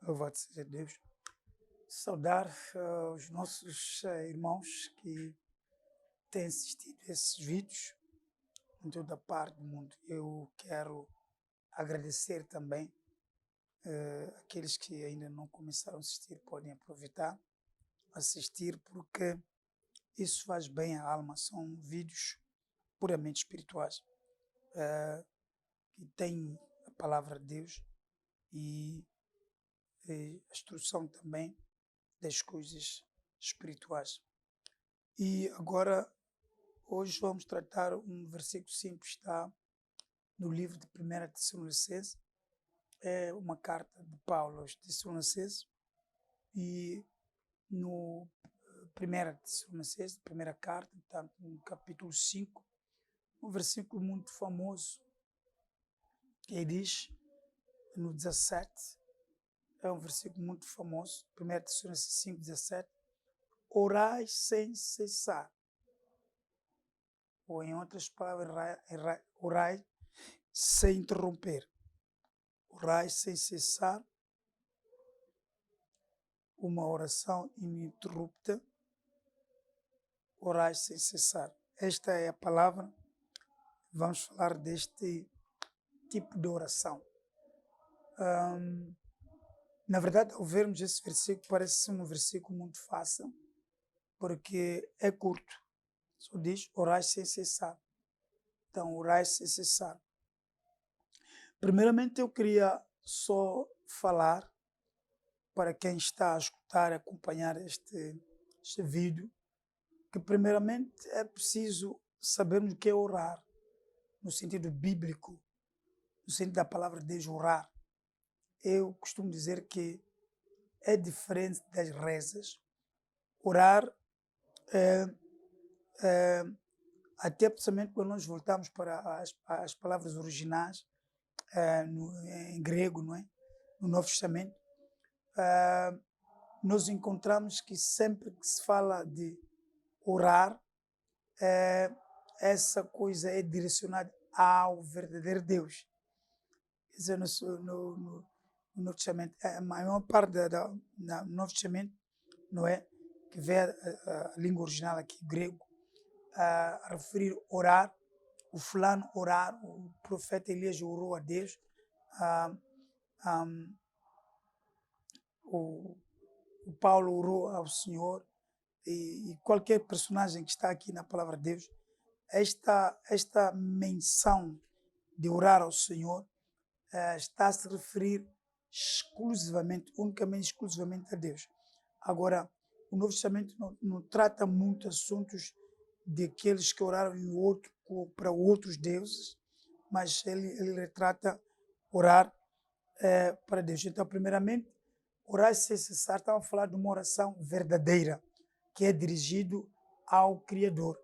Louvado seja Deus. Saudar os nossos irmãos que têm assistido a esses vídeos em toda parte do mundo. Eu quero agradecer também aqueles que ainda não começaram a assistir, podem aproveitar, assistir, porque isso faz bem à alma. São vídeos puramente espirituais que têm a palavra de Deus e a instrução também das coisas espirituais. E agora, hoje vamos tratar um versículo simples, está no livro de 1 Tessalonicenses, é uma carta de Paulo aos Tessalonicenses, e no 1 Tessalonicenses, primeira carta, está no capítulo 5, um versículo muito famoso, que diz, no 17, é um versículo muito famoso, 1 Tessalonicenses 5, 17, orai sem cessar. Ou em outras palavras, orai sem interromper. Orai sem cessar. Uma oração ininterrupta. Orai sem cessar. Esta é a palavra. Vamos falar deste tipo de oração. Na verdade, ao vermos esse versículo, parece ser um versículo muito fácil, porque é curto. Só diz orai sem cessar. Então, orai sem cessar. Primeiramente, eu queria só falar para quem está a escutar e acompanhar este vídeo, que primeiramente é preciso sabermos o que é orar, no sentido bíblico, no sentido da palavra de Deus, orar. Eu costumo dizer que é diferente das rezas. Orar até precisamente quando nós voltamos para as palavras originais, em grego, não é? No Novo Testamento, nós encontramos que sempre que se fala de orar, essa coisa é direcionada ao verdadeiro Deus. Quer dizer, no Novo Testamento, a maior parte do Novo Testamento, não é? Que vê a língua original aqui, grego, a referir orar, o fulano orar, o profeta Elias orou a Deus, o Paulo orou ao Senhor, e qualquer personagem que está aqui na palavra de Deus, esta menção de orar ao Senhor está a se referir exclusivamente, unicamente, exclusivamente a Deus. Agora, o Novo Testamento não trata muito assuntos de aqueles que oraram para outros deuses, mas ele retrata orar para Deus. Então, primeiramente, orar sem cessar, estamos a falar de uma oração verdadeira, que é dirigido ao Criador.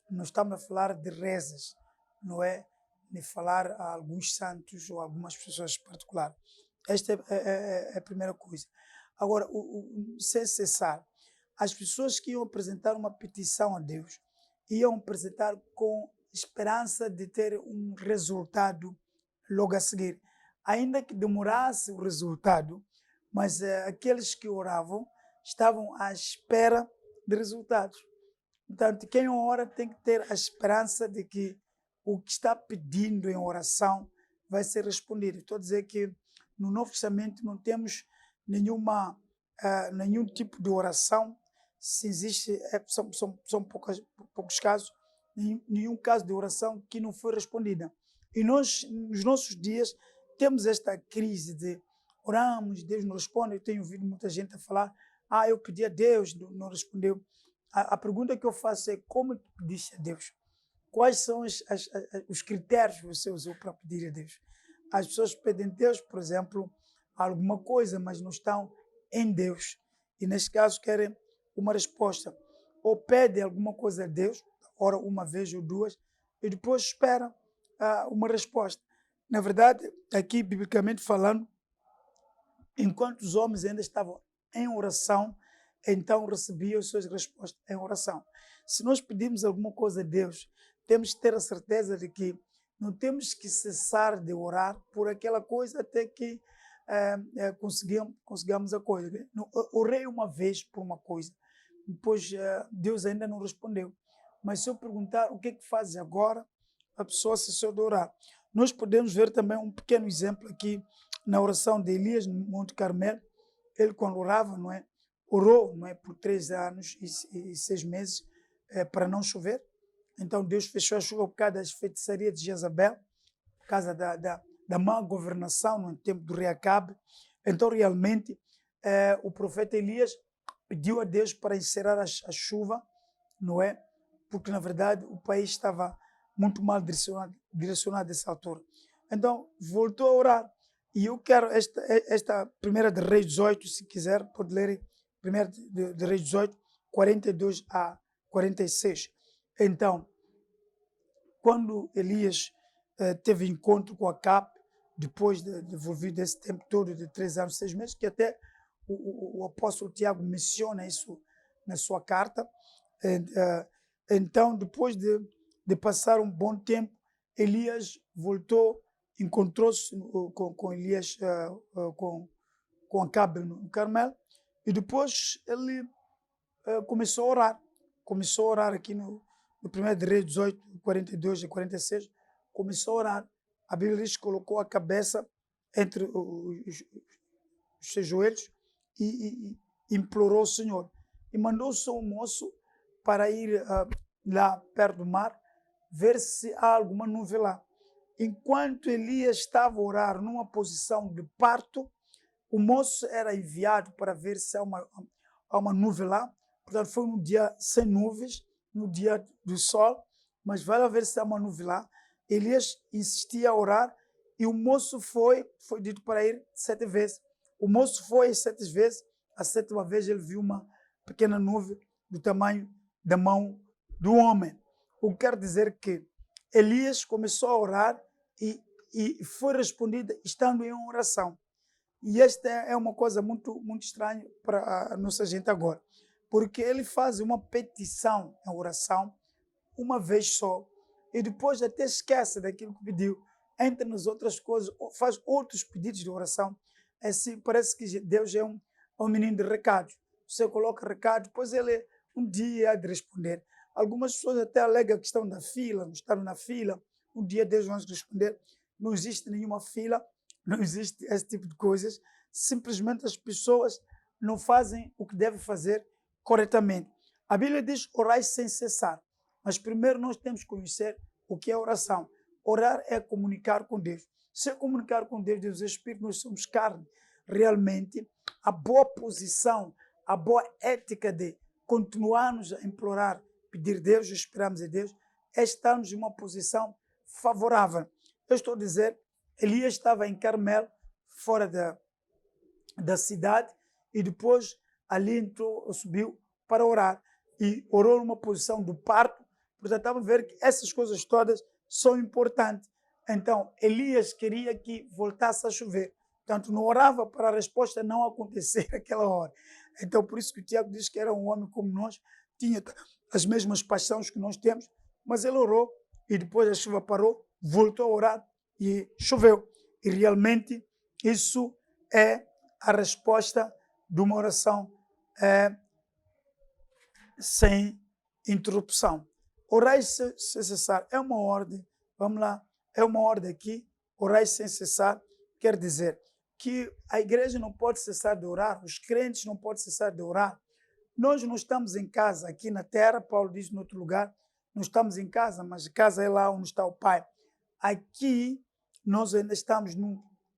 Não estamos a falar de rezas, não é de falar a alguns santos ou algumas pessoas particulares. Esta é a primeira coisa. Agora, sem cessar, as pessoas que iam apresentar uma petição a Deus iam apresentar com esperança de ter um resultado logo a seguir. Ainda que demorasse o resultado, mas aqueles que oravam estavam à espera de resultados. Portanto, quem ora tem que ter a esperança de que o que está pedindo em oração vai ser respondido. Estou a dizer que no Novo Testamento não temos nenhum tipo de oração, se existe, são poucos casos, nenhum caso de oração que não foi respondida. E nós, nos nossos dias, temos esta crise de oramos, Deus não responde. Eu tenho ouvido muita gente a falar, eu pedi a Deus, não respondeu. A pergunta que eu faço é, como pediste a Deus? Quais são os critérios que você usou para pedir a Deus? As pessoas pedem a Deus, por exemplo, alguma coisa, mas não estão em Deus. E neste caso querem uma resposta. Ou pedem alguma coisa a Deus, ora uma vez ou duas, e depois esperam uma resposta. Na verdade, aqui, biblicamente falando, enquanto os homens ainda estavam em oração, então recebiam as suas respostas em oração. Se nós pedimos alguma coisa a Deus, temos que ter a certeza de que não temos que cessar de orar por aquela coisa até que conseguimos a coisa. Orei uma vez por uma coisa, depois Deus ainda não respondeu. Mas se eu perguntar o que é que fazes agora, a pessoa se de orar. Nós podemos ver também um pequeno exemplo aqui na oração de Elias no Monte Carmelo. Ele, quando orava, não é? Orou, não é? Por 3 anos e 6 meses para não chover. Então Deus fechou a chuva por causa das feitiçarias de Jezabel, por causa da má governação no tempo do rei Acabe. Então, realmente, o profeta Elias pediu a Deus para encerrar a chuva, não é? Porque, na verdade, o país estava muito mal direcionado nessa altura. Então, voltou a orar. E eu quero esta primeira de Reis 18, se quiser, pode ler primeira de Reis 18, 42 a 46. Então, quando Elias teve encontro com Acabe, depois de envolvido esse tempo todo de 3 anos, 6 meses, que até o apóstolo Tiago menciona isso na sua carta. Então, depois de passar um bom tempo, Elias voltou, encontrou-se com Elias, com Acabe no Carmelo, e depois ele começou a orar. Começou a orar aqui no 1 de Reis 18, 42 e 46, começou a orar. A Bíblia diz que colocou a cabeça entre os seus joelhos e implorou o Senhor. E mandou o seu moço para ir lá perto do mar, ver se há alguma nuvem lá. Enquanto Elias estava a orar numa posição de parto, o moço era enviado para ver se há uma nuvem lá. Portanto, foi um dia sem nuvens, no dia do sol, mas vai lá ver se há uma nuvem lá. Elias insistia a orar e o moço foi dito para ir 7 vezes. O moço foi 7 vezes, a 7ª vez ele viu uma pequena nuvem do tamanho da mão do homem. O que quer dizer que Elias começou a orar e foi respondida estando em oração. E esta é uma coisa muito, muito estranha para a nossa gente agora, porque ele faz uma petição em oração uma vez só e depois até esquece daquilo que pediu, entra nas outras coisas, faz outros pedidos de oração. Assim, parece que Deus é um menino de recados. Você coloca recado, depois ele um dia há de responder. Algumas pessoas até alegam que estão na fila, não estão na fila, um dia Deus vai responder. Não existe nenhuma fila, não existe esse tipo de coisas. Simplesmente as pessoas não fazem o que devem fazer corretamente. A Bíblia diz orai sem cessar. Mas primeiro nós temos que conhecer o que é oração. Orar é comunicar com Deus. Se é comunicar com Deus, Deus é Espírito, nós somos carne. Realmente, a boa posição, a boa ética de continuarmos a implorar, pedir a Deus, esperarmos a Deus, é estarmos em uma posição favorável. Eu estou a dizer, Elias estava em Carmelo, fora da cidade, e depois ali entrou, subiu para orar. E orou numa posição do parto. Portanto, estava a ver que essas coisas todas são importantes. Então, Elias queria que voltasse a chover. Portanto, não orava para a resposta não acontecer naquela hora. Então, por isso que o Tiago diz que era um homem como nós, tinha as mesmas paixões que nós temos, mas ele orou e depois a chuva parou, voltou a orar e choveu. E realmente isso é a resposta de uma oração sem interrupção. Orai sem cessar é uma ordem, vamos lá, é uma ordem aqui. Orai sem cessar quer dizer que a igreja não pode cessar de orar, os crentes não podem cessar de orar. Nós não estamos em casa aqui na terra, Paulo diz em outro lugar, não estamos em casa, mas casa é lá onde está o Pai. Aqui nós ainda estamos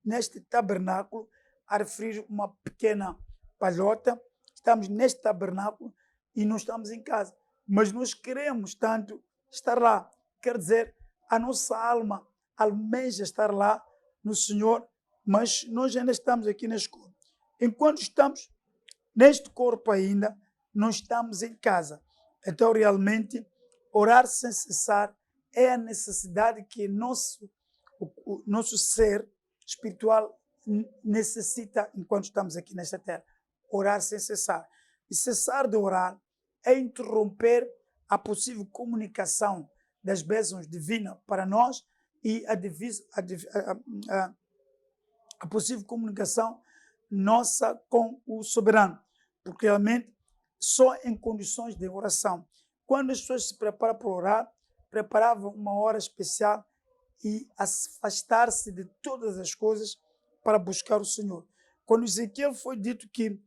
neste tabernáculo, a referir uma pequena palhota, estamos neste tabernáculo e não estamos em casa. Mas nós queremos tanto estar lá. Quer dizer, a nossa alma almeja estar lá no Senhor, mas nós ainda estamos aqui neste corpo. Enquanto estamos neste corpo ainda, não estamos em casa. Então, realmente, orar sem cessar é a necessidade que o nosso ser espiritual necessita enquanto estamos aqui nesta terra. Orar sem cessar. E cessar de orar é interromper a possível comunicação das bênçãos divinas para nós e a possível comunicação nossa com o soberano, porque realmente só em condições de oração. Quando as pessoas se preparam para orar, preparavam uma hora especial e afastar-se de todas as coisas para buscar o Senhor. Quando Ezequiel foi dito que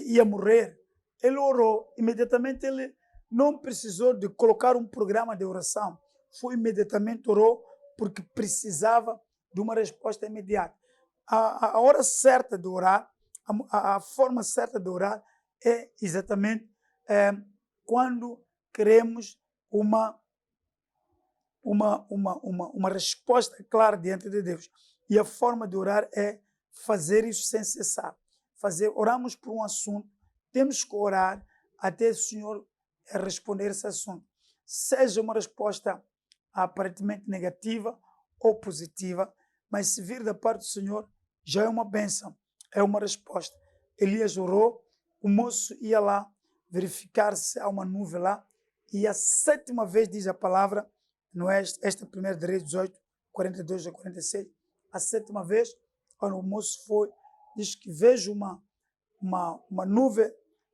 ia morrer, ele orou, imediatamente ele não precisou de colocar um programa de oração, foi imediatamente orou porque precisava de uma resposta imediata. A hora certa de orar, a forma certa de orar é exatamente quando queremos uma resposta clara diante de Deus. E a forma de orar é fazer isso sem cessar. Oramos por um assunto, temos que orar até o Senhor responder esse assunto. Seja uma resposta aparentemente negativa ou positiva, mas se vir da parte do Senhor, já é uma bênção, é uma resposta. Elias orou, o moço ia lá verificar se há uma nuvem lá, e a 7ª vez diz a palavra, não é esta primeira de Reis 18, 42 a 46, a 7ª vez, quando o moço foi, diz que vejo uma nuvem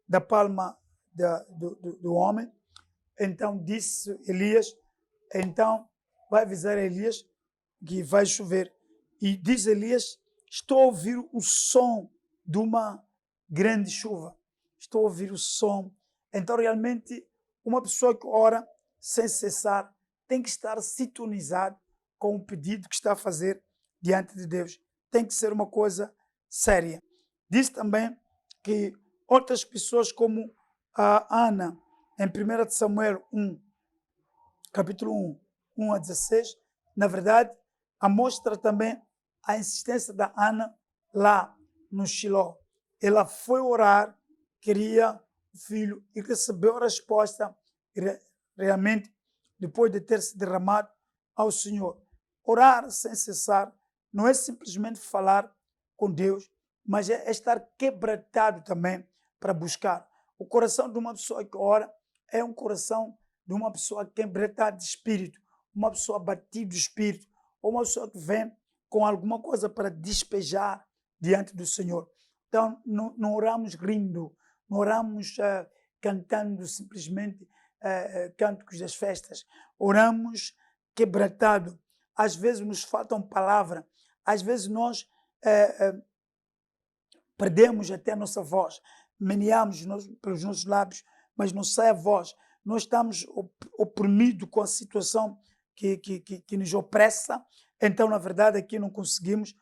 da palma do homem. Então disse Elias, então vai avisar Elias que vai chover. E diz Elias, estou a ouvir o som de uma grande chuva. Estou a ouvir o som. Então realmente uma pessoa que ora sem cessar tem que estar sintonizado com o pedido que está a fazer diante de Deus. Tem que ser uma coisa séria. Diz também que outras pessoas como a Ana, em 1 Samuel 1, capítulo 1, 1 a 16, na verdade, mostra também a insistência da Ana lá no Shiló. Ela foi orar, queria o filho e recebeu a resposta realmente depois de ter se derramado ao Senhor. Orar sem cessar não é simplesmente falar com Deus, mas é estar quebrantado também para buscar. O coração de uma pessoa que ora é um coração de uma pessoa quebrantada de espírito, uma pessoa abatida de espírito, ou uma pessoa que vem com alguma coisa para despejar diante do Senhor. Então, não oramos rindo, não oramos cantando simplesmente cânticos das festas. Oramos quebrantado. Às vezes nos faltam palavras, às vezes nós perdemos até a nossa voz, meneamos pelos nossos lábios, mas não sai a voz. Nós estamos oprimidos com a situação que nos opressa, então, na verdade, aqui não conseguimos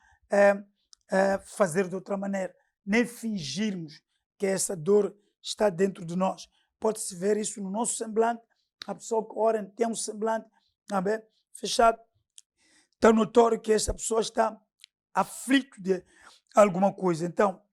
fazer de outra maneira, nem fingirmos que essa dor está dentro de nós. Pode-se ver isso no nosso semblante, a pessoa que ora tem um semblante fechado, está notório que essa pessoa está aflito de alguma coisa. Então,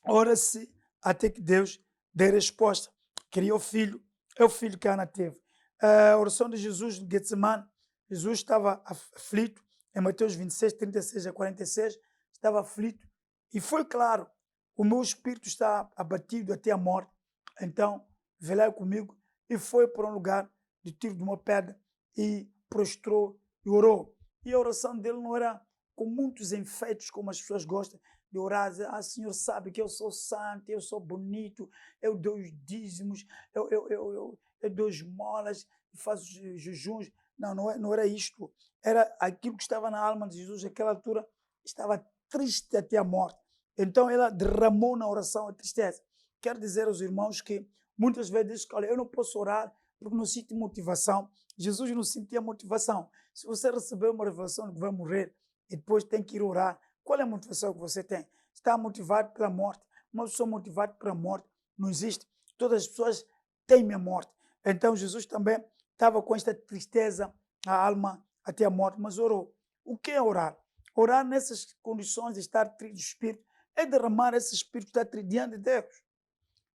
ora-se até que Deus dê resposta. Queria o filho, é o filho que a Ana teve. A oração de Jesus no Getsemane, Jesus estava aflito, em Mateus 26, 36 a 46, estava aflito, e foi claro, o meu espírito está abatido até a morte, então velai comigo, e foi para um lugar de tiro de uma pedra, e prostrou e orou. E a oração dele não era com muitos enfeites, como as pessoas gostam de orar, dizer, Senhor sabe que eu sou santo, eu sou bonito, eu dou os dízimos, eu dou esmolas, faço jejuns. Não era isto. Era aquilo que estava na alma de Jesus, naquela altura, estava triste até a morte. Então ela derramou na oração a tristeza. Quero dizer aos irmãos que muitas vezes dizem, olha, eu não posso orar porque não sinto motivação. Jesus não sentia motivação. Se você recebeu uma revelação de que vai morrer e depois tem que ir orar, qual é a motivação que você tem? Está motivado pela morte. Uma pessoa motivada pela morte não existe. Todas as pessoas temem a morte. Então Jesus também estava com esta tristeza, a alma até a morte, mas orou. O que é orar? Orar nessas condições de estar triste de espírito é derramar esse espírito que está diante de Deus.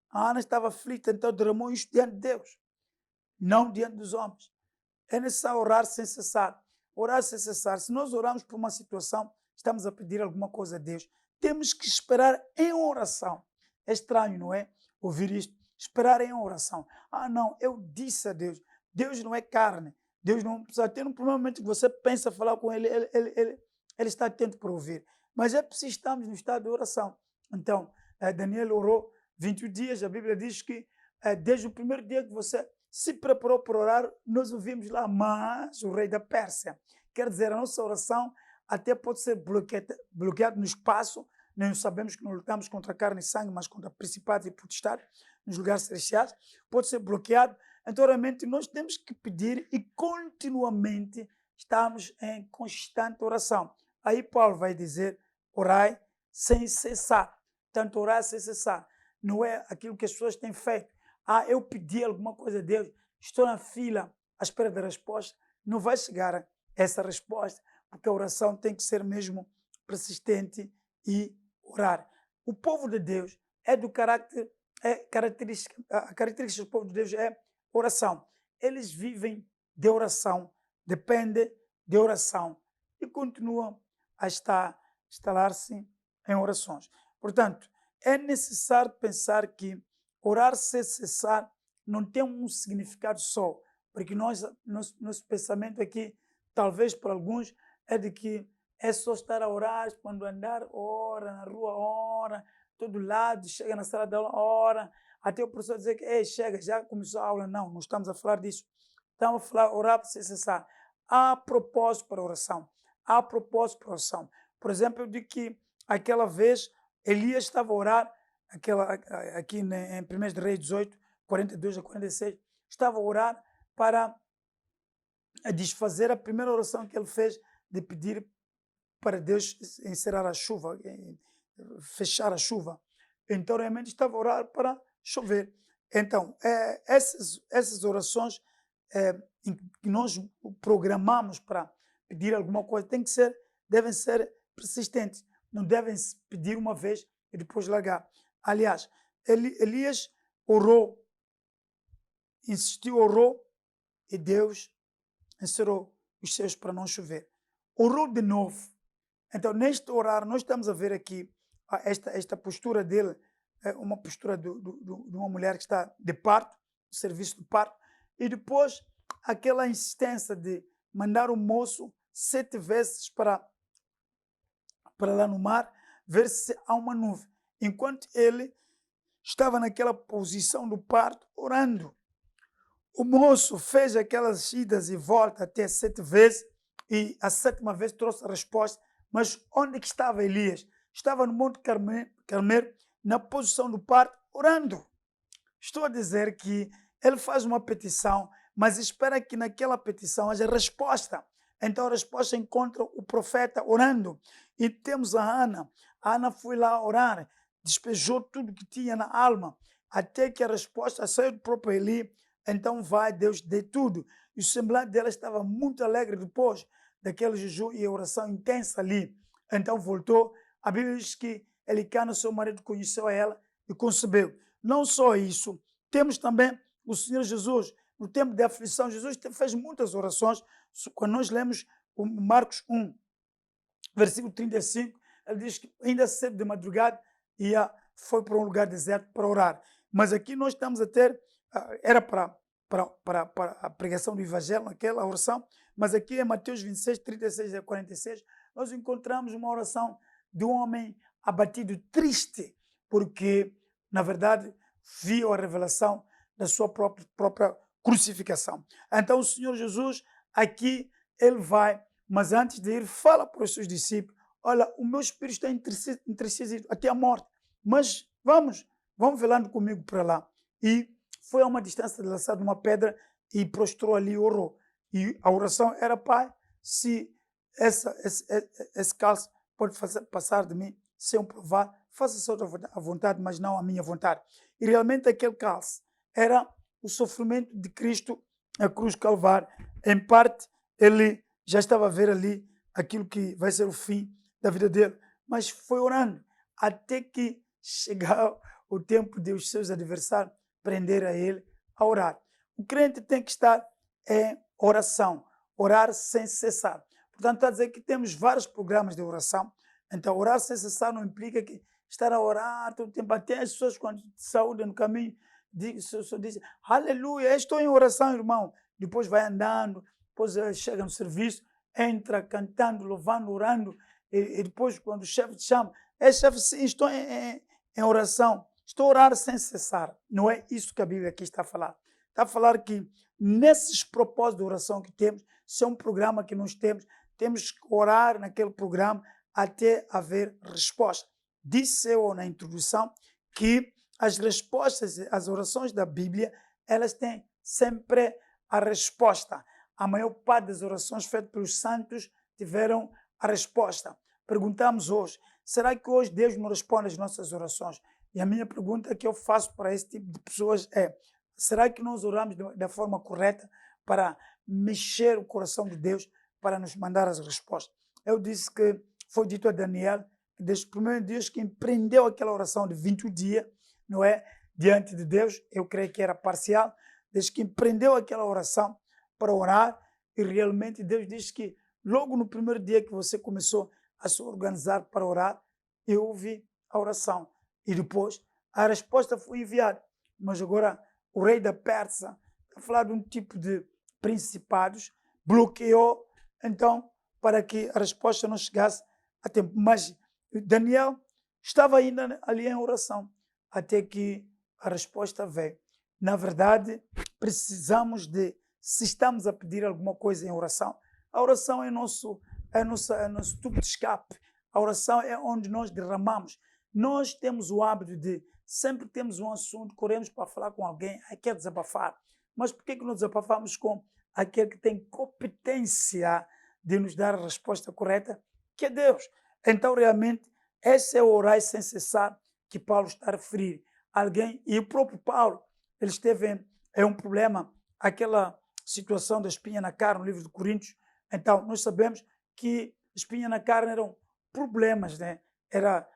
A Ana estava aflita, então derramou isto diante de Deus, não diante dos homens. É necessário orar sem cessar. Orar sem cessar. Se nós orarmos por uma situação, estamos a pedir alguma coisa a Deus, temos que esperar em oração. É estranho, não é? Ouvir isto. Esperar em oração. Não, eu disse a Deus. Deus não é carne. Deus não precisa ter um momento que você pensa falar com ele está atento para ouvir. mas é preciso estarmos no estado de oração. Então, Daniel orou 21 dias, a Bíblia diz que desde o primeiro dia que você se preparou para orar, nós ouvimos lá, mas o rei da Pérsia. Quer dizer, a nossa oração até pode ser bloqueada no espaço. Nós sabemos que não lutamos contra carne e sangue, mas contra principados e potestades nos lugares celestiais. Pode ser bloqueado. Então, realmente, nós temos que pedir e continuamente estamos em constante oração. Aí Paulo vai dizer, orai sem cessar. Tanto orar sem cessar. Não é aquilo que as pessoas têm feito. Eu pedi alguma coisa a Deus, estou na fila à espera da resposta. Não vai chegar essa resposta, porque a oração tem que ser mesmo persistente e orar. O povo de Deus é do caráter, a característica do povo de Deus é oração. Eles vivem de oração, dependem de oração e continuam a instalar-se em orações. Portanto, é necessário pensar que orar sem cessar não tem um significado só, porque nosso pensamento aqui, talvez para alguns, é de que é só estar a orar, quando andar, ora, na rua, ora, todo lado, chega na sala de aula, ora, até o professor dizer que, ei, chega, já começou a aula. Não estamos a falar disso. Estamos a falar orar sem cessar. Há propósito para a oração. Há propósito para a oração. Por exemplo, eu digo que aquela vez Elias estava a orar, aqui em 1 Reis 18, 42 a 46, estava a orar para desfazer a primeira oração que ele fez de pedir para Deus encerrar a chuva, fechar a chuva. Então, realmente estava a orar para chover. Então, essas orações que nós programamos para pedir alguma coisa devem ser persistentes. Não devem se pedir uma vez e depois largar. Aliás, Elias orou, insistiu, orou, e Deus encerrou os céus para não chover. Orou de novo. Então, neste orar, nós estamos a ver aqui esta postura dele, uma postura de uma mulher que está de parto, serviço de parto, e depois aquela insistência de mandar o moço 7 vezes para lá no mar, ver se há uma nuvem. Enquanto ele estava naquela posição do parto, orando. O moço fez aquelas idas e voltas até 7 vezes, e a 7ª vez trouxe a resposta. Mas onde que estava Elias? Estava no Monte Carmelo, na posição do parto, orando. Estou a dizer que ele faz uma petição, mas espera que naquela petição haja resposta. Então a resposta encontra o profeta orando. E temos a Ana. A Ana foi lá orar, despejou tudo que tinha na alma, até que a resposta saiu do próprio Eli. Então vai, Deus dê tudo. E o semblante dela estava muito alegre depois daquele jejum e oração intensa ali. Então voltou. A Bíblia diz que Elicana, seu marido, conheceu a ela e concebeu. Não só isso, temos também o Senhor Jesus. No tempo de aflição, Jesus fez muitas orações. Quando nós lemos o Marcos 1, versículo 35, ele diz que ainda cedo de madrugada foi para um lugar deserto para orar. Mas aqui nós estamos a ter, era para a pregação do Evangelho, aquela oração, mas aqui em Mateus 26, 36 a 46, nós encontramos uma oração de um homem abatido, triste, porque, na verdade, viu a revelação da sua própria crucificação. Então, o Senhor Jesus, aqui, ele vai, mas antes de ir, fala para os seus discípulos, olha, o meu espírito está entristecido até a morte, mas vamos velando comigo para lá. E foi a uma distância de lançar uma pedra e prostrou ali e orou. E a oração era, Pai, se esse cálice pode passar de mim sem eu provar, faça só a vontade, mas não a minha vontade. E realmente aquele cálice era o sofrimento de Cristo na cruz Calvário. Em parte, ele já estava a ver ali aquilo que vai ser o fim da vida dele, mas foi orando até que chegar o tempo de os seus adversários prender a ele a orar. O crente tem que estar em oração, orar sem cessar. Portanto, está a dizer que temos vários programas de oração. Então, orar sem cessar não implica que estar a orar todo o tempo. Até as pessoas, quando saúdam no caminho, dizem, aleluia, estou em oração, irmão. Depois vai andando, depois chega no serviço, entra cantando, louvando, orando, e depois quando o chefe te chama, chefe, sim, estou em oração, estou a orar sem cessar. Não é isso que a Bíblia aqui está a falar. Está a falar que nesses propósitos de oração que temos, se é um programa que nós temos que orar naquele programa até haver resposta. Disse eu na introdução que as respostas, as orações da Bíblia, elas têm sempre a resposta. A maior parte das orações feitas pelos santos tiveram a resposta. Perguntamos hoje, será que hoje Deus não responde às nossas orações? E a minha pergunta que eu faço para esse tipo de pessoas é, será que nós oramos da forma correta para mexer o coração de Deus para nos mandar as respostas? Eu disse que foi dito a Daniel, que desde os primeiros dias que empreendeu aquela oração de 21 dias, não é? Diante de Deus, eu creio que era parcial, desde que empreendeu aquela oração para orar, e realmente Deus diz que logo no primeiro dia que você começou a se organizar para orar, eu ouvi a oração. E depois a resposta foi enviada. Mas agora o rei da Pérsia, a falar de um tipo de principados, bloqueou, então, para que a resposta não chegasse a tempo. Mas Daniel estava ainda ali em oração, até que a resposta veio. Na verdade, precisamos de, se estamos a pedir alguma coisa em oração, a oração é nosso tubo de escape. A oração é onde nós derramamos. Nós temos o hábito de, sempre que temos um assunto, corremos para falar com alguém, quer desabafar. Mas por que nós desabafamos com aquele que tem competência de nos dar a resposta correta, que é Deus? Então, realmente, esse é o orar sem cessar que Paulo está a referir. Alguém, e o próprio Paulo, ele esteve em um problema, aquela situação da espinha na carne, no livro de Coríntios. Então, nós sabemos que espinha na carne eram problemas, né? Era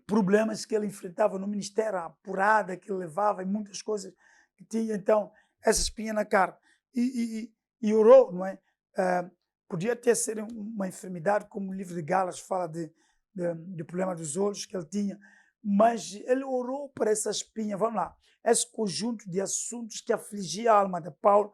problemas que ele enfrentava no ministério, a apurada que ele levava e muitas coisas que tinha, então, essa espinha na carne. E orou, não é? Podia ter sido uma enfermidade, como o livro de Gálatas fala de problema dos olhos que ele tinha, mas ele orou para essa espinha, vamos lá, esse conjunto de assuntos que afligia a alma de Paulo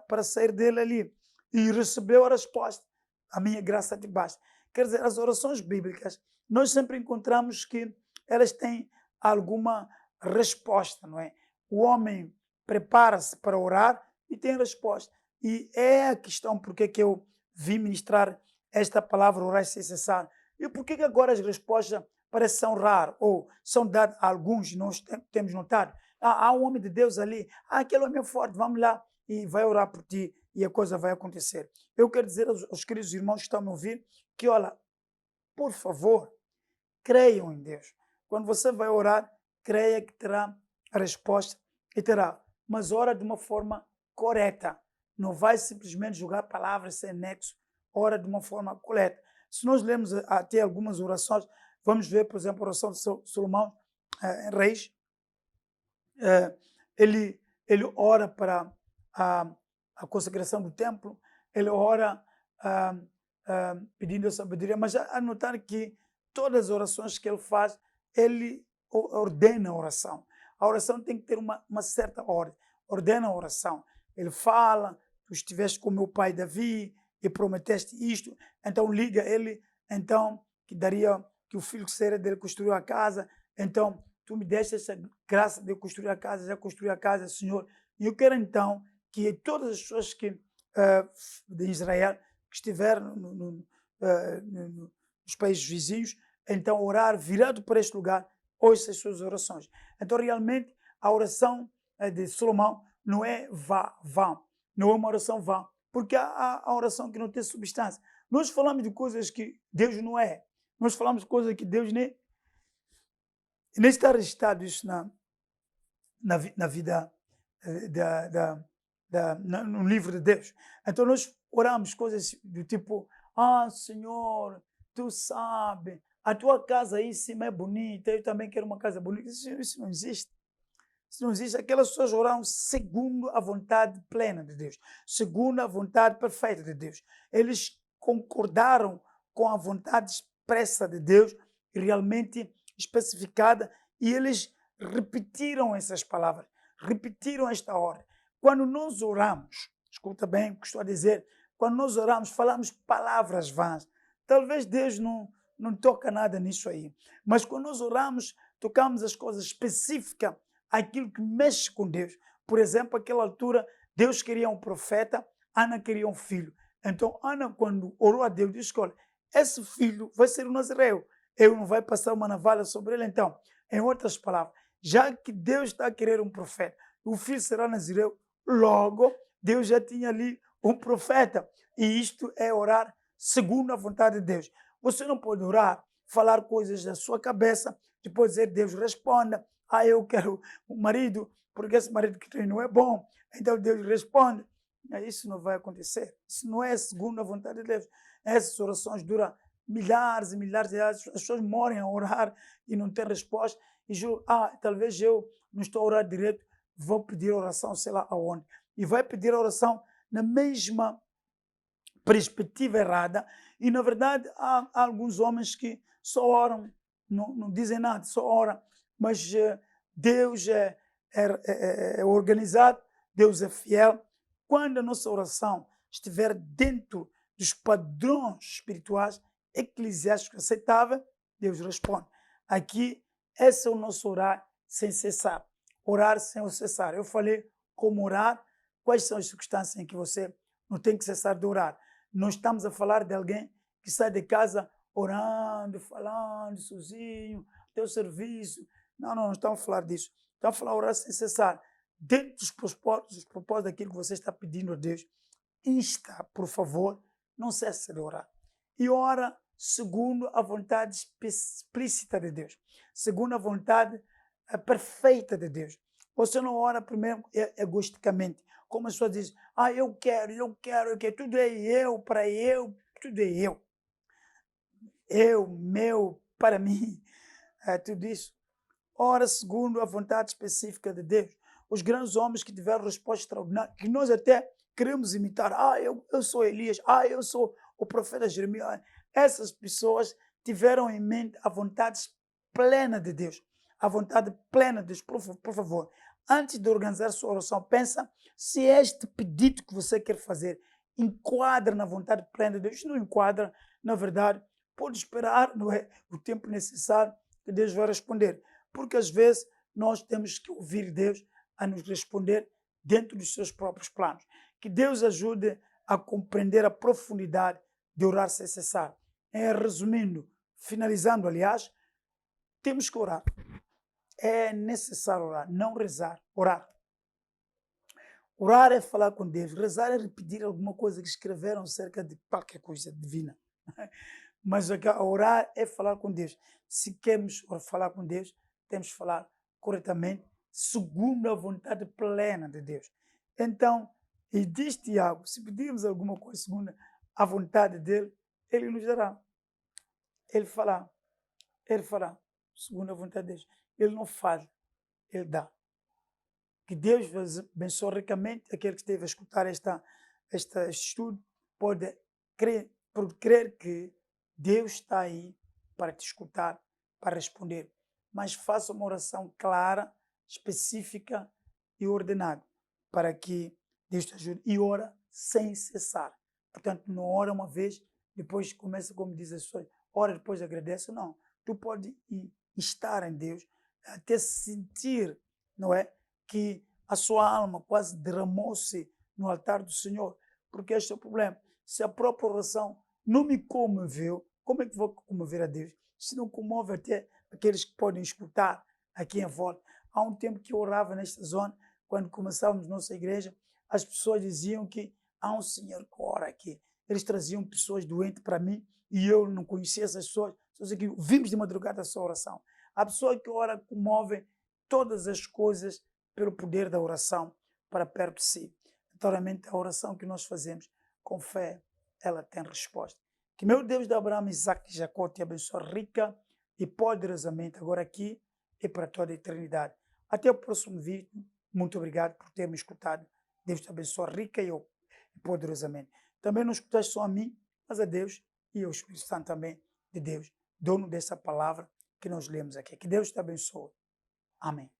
para sair dele ali. E recebeu a resposta, a minha graça te basta. Quer dizer, as orações bíblicas, nós sempre encontramos que elas têm alguma resposta, não é? O homem prepara-se para orar e tem resposta. E é a questão porque que eu vim ministrar esta palavra, orar sem cessar. E por que agora as respostas parecem são raras ou são dadas a alguns, nós temos notado. Há um homem de Deus ali, aquele homem é forte, vamos lá e vai orar por ti e a coisa vai acontecer. Eu quero dizer aos queridos irmãos que estão a me ouvir que, olha, por favor, creiam em Deus. Quando você vai orar, creia que terá a resposta e terá, mas ora de uma forma correta. Não vai simplesmente jogar palavras sem nexo, ora de uma forma correta. Se nós lemos até algumas orações, vamos ver, por exemplo, a oração de Salomão em Reis. Ele ora para a consagração do templo, ele ora pedindo a sabedoria, mas a notar que todas as orações que ele faz, ele ordena a oração. A oração tem que ter uma certa ordem. Ordena a oração. Ele fala, tu estiveste com meu pai Davi e prometeste isto, então liga ele, então que daria, que o filho que seria dele construiu a casa, então tu me deste essa graça de eu construir a casa, já construí a casa, Senhor. E eu quero então que todas as pessoas de Israel que estiveram nos países vizinhos, então orar virado para este lugar, ouça as suas orações. Então realmente a oração de Salomão não é vã, não é uma oração vã, porque há a oração que não tem substância. Nós falamos de coisas que Deus não é, nós falamos de coisas que Deus nem está registrado isso na vida, no livro de Deus. Então nós oramos coisas do tipo, Senhor, tu sabe, a tua casa aí em cima é bonita, eu também quero uma casa bonita. Isso não existe. Isso não existe. Aquelas pessoas oraram segundo a vontade plena de Deus, segundo a vontade perfeita de Deus. Eles concordaram com a vontade expressa de Deus, realmente especificada, e eles repetiram essas palavras, repetiram esta ordem. Quando nós oramos, escuta bem o que estou a dizer, quando nós oramos, falamos palavras vãs. Talvez Deus não toca nada nisso aí. Mas quando nós oramos, tocamos as coisas específicas, aquilo que mexe com Deus. Por exemplo, naquela altura, Deus queria um profeta, Ana queria um filho. Então, Ana, quando orou a Deus, disse: olha, esse filho vai ser um nazireu. Eu não vai passar uma navalha sobre ele. Então, em outras palavras, já que Deus está a querer um profeta, o filho será nazireu, logo, Deus já tinha ali um profeta. E isto é orar segundo a vontade de Deus. Você não pode orar, falar coisas da sua cabeça, depois dizer: Deus responda. Eu quero um marido, porque esse marido que tenho não é bom. Então Deus responde. Isso não vai acontecer. Isso não é segundo a vontade de Deus. Essas orações duram milhares e milhares de anos. As pessoas morrem a orar e não têm resposta. E juro, talvez eu não estou a orar direito, vou pedir oração, sei lá aonde. E vai pedir oração na mesma perspectiva errada. E, na verdade, há alguns homens que só oram, não dizem nada, só oram. Mas Deus é organizado, Deus é fiel. Quando a nossa oração estiver dentro dos padrões espirituais eclesiásticos aceitáveis, Deus responde. Aqui, esse é o nosso orar sem cessar. Orar sem cessar. Eu falei como orar, quais são as circunstâncias em que você não tem que cessar de orar. Não estamos a falar de alguém que sai de casa orando, falando sozinho, teu serviço. Não estamos a falar disso. Estamos a falar orar sem cessar. Dentro dos propósitos daquilo que você está pedindo a Deus, por favor, não cesse de orar. E ora segundo a vontade explícita de Deus, segundo a vontade perfeita de Deus. Você não ora primeiro egoisticamente, como as pessoas dizem: eu quero, tudo é eu, para eu, tudo é eu. Eu, meu, para mim, tudo isso. Ora segundo a vontade específica de Deus. Os grandes homens que tiveram resposta extraordinária, que nós até queremos imitar. Eu sou Elias, eu sou o profeta Jeremias. Essas pessoas tiveram em mente a vontade plena de Deus. A vontade plena de Deus. Por favor, antes de organizar sua oração, pensa se este pedido que você quer fazer enquadra na vontade plena de Deus. Se não enquadra, na verdade, pode esperar, não é, o tempo necessário que Deus vai responder. Porque às vezes nós temos que ouvir Deus a nos responder dentro dos seus próprios planos. Que Deus ajude a compreender a profundidade de orar sem cessar. Resumindo, finalizando, aliás, temos que orar. É necessário orar, não rezar, orar. Orar é falar com Deus, rezar é repetir alguma coisa que escreveram acerca de qualquer coisa divina. Mas orar é falar com Deus. Se queremos falar com Deus, temos que falar corretamente, segundo a vontade plena de Deus. Então, e diz Tiago, se pedirmos alguma coisa segundo a vontade dele, ele nos dará. Ele fará, segundo a vontade de Deus. Ele não falha, ele dá. Que Deus abençoe ricamente aquele que esteve a escutar este estudo, pode crer que Deus está aí para te escutar, para responder. Mas faça uma oração clara, específica e ordenada, para que Deus te ajude. E ora sem cessar. Portanto, não ora uma vez, depois começa, como diz as pessoas, ora depois agradece. Não. Tu pode estar em Deus, até sentir, não é, que a sua alma quase derramou-se no altar do Senhor. Porque este é o problema. Se a própria oração não me comoveu, como é que vou comover a Deus? Se não comove até aqueles que podem escutar aqui em volta. Há um tempo que eu orava nesta zona, quando começávamos nossa igreja, as pessoas diziam que há um Senhor que ora aqui. Eles traziam pessoas doentes para mim e eu não conhecia essas pessoas. Só que vimos de madrugada a sua oração. A pessoa que ora comove todas as coisas pelo poder da oração para perto de si. Naturalmente, a oração que nós fazemos com fé, ela tem resposta. Que meu Deus de Abraão, Isaac e Jacó te abençoe rica e poderosamente agora aqui e para toda a eternidade. Até o próximo vídeo. Muito obrigado por ter me escutado. Deus te abençoe rica e poderosamente. Também não escutaste só a mim, mas a Deus e ao Espírito Santo também de Deus, dono dessa palavra que nós lemos aqui. Que Deus te abençoe. Amém.